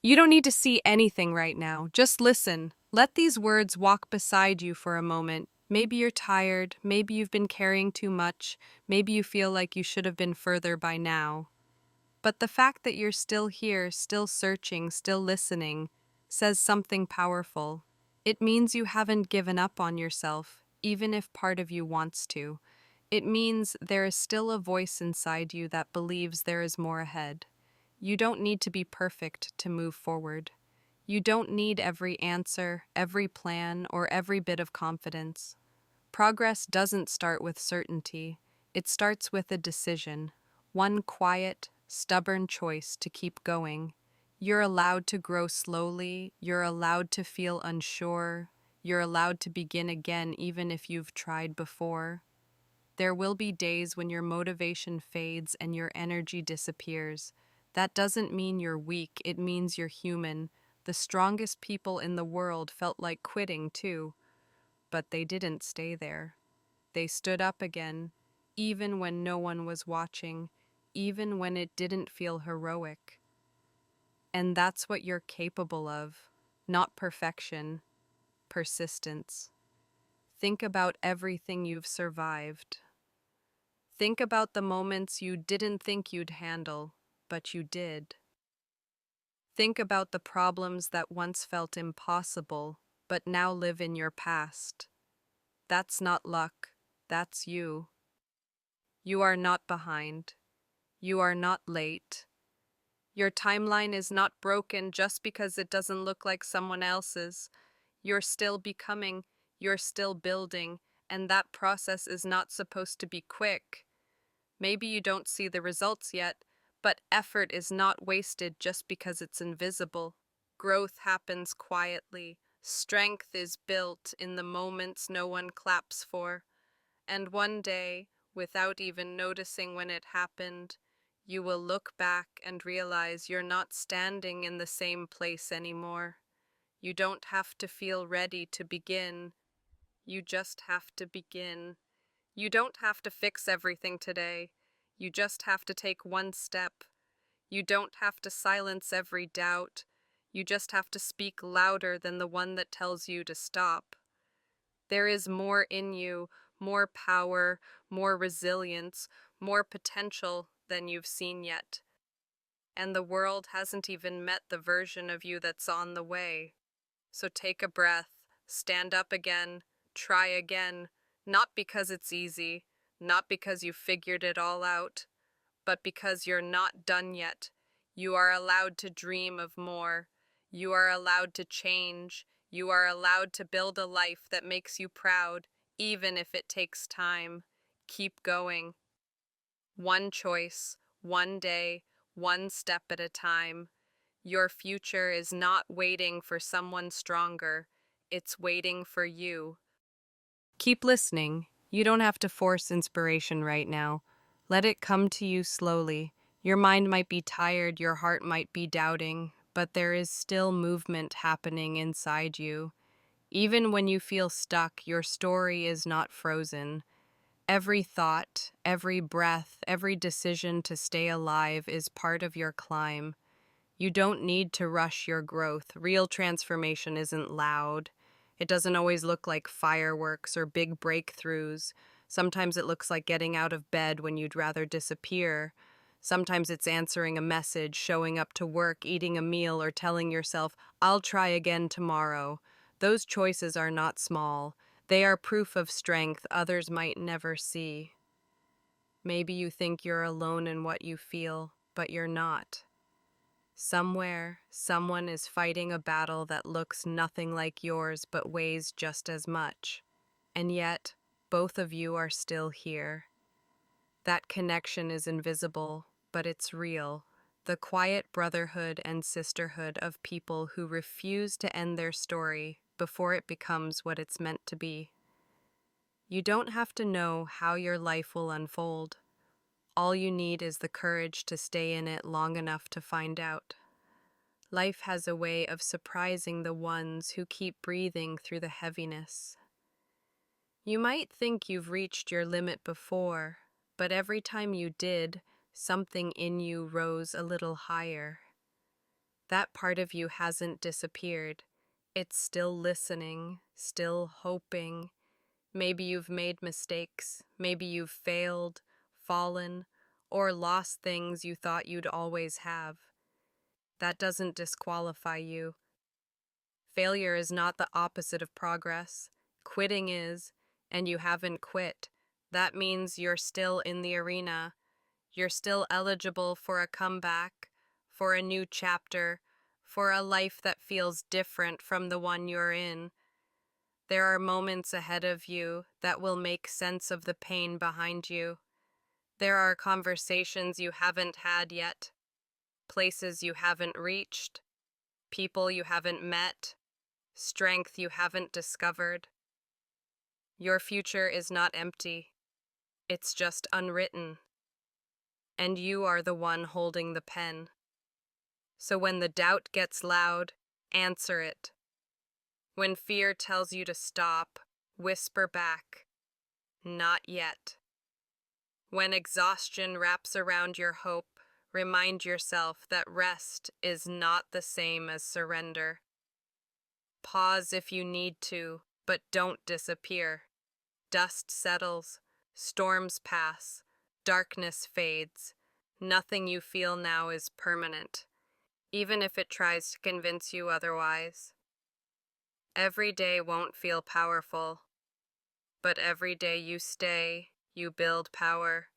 You don't need to see anything right now. Just listen. Let these words walk beside you for a moment. Maybe you're tired. Maybe you've been carrying too much. Maybe you feel like you should have been further by now. But the fact that you're still here, still searching, still listening, says something powerful. It means you haven't given up on yourself, even if part of you wants to. It means there is still a voice inside you that believes there is more ahead. You don't need to be perfect to move forward. You don't need every answer, every plan, or every bit of confidence. Progress doesn't start with certainty. It starts with a decision, one quiet, stubborn choice to keep going. You're allowed to grow slowly, you're allowed to feel unsure, you're allowed to begin again even if you've tried before. There will be days when your motivation fades and your energy disappears. That doesn't mean you're weak, it means you're human. The strongest people in the world felt like quitting too, but they didn't stay there. They stood up again, even when no one was watching, even when it didn't feel heroic. And that's what you're capable of, not perfection, persistence. Think about everything you've survived. Think about the moments you didn't think you'd handle, but you did. Think about the problems that once felt impossible, but now live in your past. That's not luck, that's you. You are not behind. You are not late. Your timeline is not broken just because it doesn't look like someone else's. You're still becoming, you're still building, and that process is not supposed to be quick. Maybe you don't see the results yet, but effort is not wasted just because it's invisible. Growth happens quietly. Strength is built in the moments no one claps for. And one day, without even noticing when it happened, you will look back and realize you're not standing in the same place anymore. You don't have to feel ready to begin. You just have to begin. You don't have to fix everything today. You just have to take one step. You don't have to silence every doubt. You just have to speak louder than the one that tells you to stop. There is more in you, more power, more resilience, more potential than you've seen yet. And the world hasn't even met the version of you that's on the way. So take a breath, stand up again, try again, not because it's easy, not because you figured it all out, but because you're not done yet. You are allowed to dream of more. You are allowed to change. You are allowed to build a life that makes you proud, even if it takes time. Keep going. One choice, one day, one step at a time. Your future is not waiting for someone stronger. It's waiting for you. Keep listening. You don't have to force inspiration right now. Let it come to you slowly. Your mind might be tired, your heart might be doubting, but there is still movement happening inside you. Even when you feel stuck, your story is not frozen. Every thought, every breath, every decision to stay alive is part of your climb. You don't need to rush your growth. Real transformation isn't loud. It doesn't always look like fireworks or big breakthroughs. Sometimes it looks like getting out of bed when you'd rather disappear. Sometimes it's answering a message, showing up to work, eating a meal, or telling yourself, I'll try again tomorrow. Those choices are not small. They are proof of strength others might never see. Maybe you think you're alone in what you feel, but you're not. Somewhere, someone is fighting a battle that looks nothing like yours but weighs just as much. And yet, both of you are still here. That connection is invisible, but it's real. The quiet brotherhood and sisterhood of people who refuse to end their story before it becomes what it's meant to be. You don't have to know how your life will unfold. All you need is the courage to stay in it long enough to find out. Life has a way of surprising the ones who keep breathing through the heaviness. You might think you've reached your limit before, but every time you did, something in you rose a little higher. That part of you hasn't disappeared. It's still listening, still hoping. Maybe you've made mistakes. Maybe you've failed, fallen, or lost things you thought you'd always have. That doesn't disqualify you. Failure is not the opposite of progress. Quitting is, and you haven't quit. That means you're still in the arena. You're still eligible for a comeback, for a new chapter, for a life that feels different from the one you're in. There are moments ahead of you that will make sense of the pain behind you. There are conversations you haven't had yet, places you haven't reached, people you haven't met, strength you haven't discovered. Your future is not empty. It's just unwritten. And you are the one holding the pen. So when the doubt gets loud, answer it. When fear tells you to stop, whisper back, "Not yet." When exhaustion wraps around your hope, remind yourself that rest is not the same as surrender. Pause if you need to, but don't disappear. Dust settles, storms pass, darkness fades. Nothing you feel now is permanent, even if it tries to convince you otherwise. Every day won't feel powerful, but every day you stay, you build power.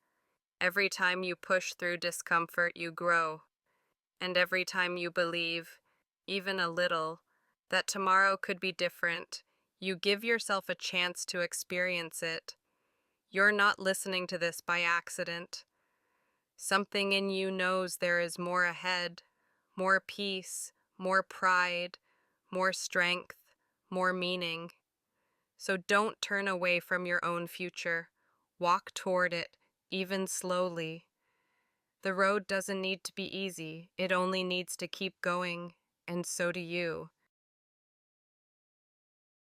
Every time you push through discomfort, you grow. And every time you believe, even a little, that tomorrow could be different, you give yourself a chance to experience it. You're not listening to this by accident. Something in you knows there is more ahead, more peace, more pride, more strength, more meaning. So don't turn away from your own future. Walk toward it, even slowly. The road doesn't need to be easy, it only needs to keep going, and so do you.